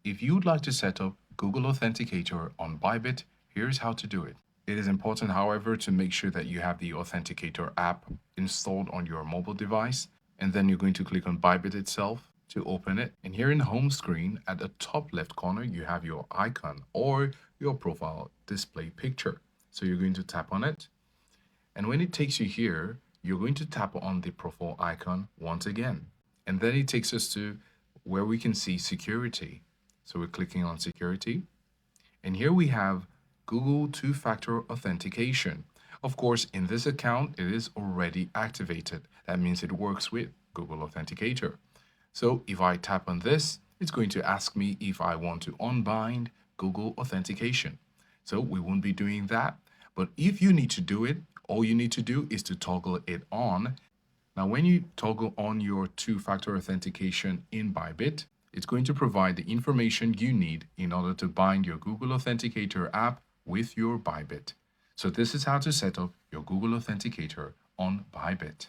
If you'd like to set up Google Authenticator on Bybit, here's how to do it. It is important, however, to make sure that you have the Authenticator app installed on your mobile device, and then you're going to click on Bybit itself to open it. And here in the home screen, at the top left corner, you have your icon or your profile display picture. So you're going to tap on it. And when it takes you here, you're going to tap on the profile icon once again. And then it takes us to where we can see security. So we're clicking on security. And here we have Google two-factor authentication. Of course, in this account, it is already activated. That means it works with Google Authenticator. So if I tap on this, it's going to ask me if I want to unbind Google Authentication. So we won't be doing that. But if you need to do it, all you need to do is to toggle it on. Now, when you toggle on your two-factor authentication in Bybit, it's going to provide the information you need in order to bind your Google Authenticator app with your Bybit. So this is how to set up your Google Authenticator on Bybit.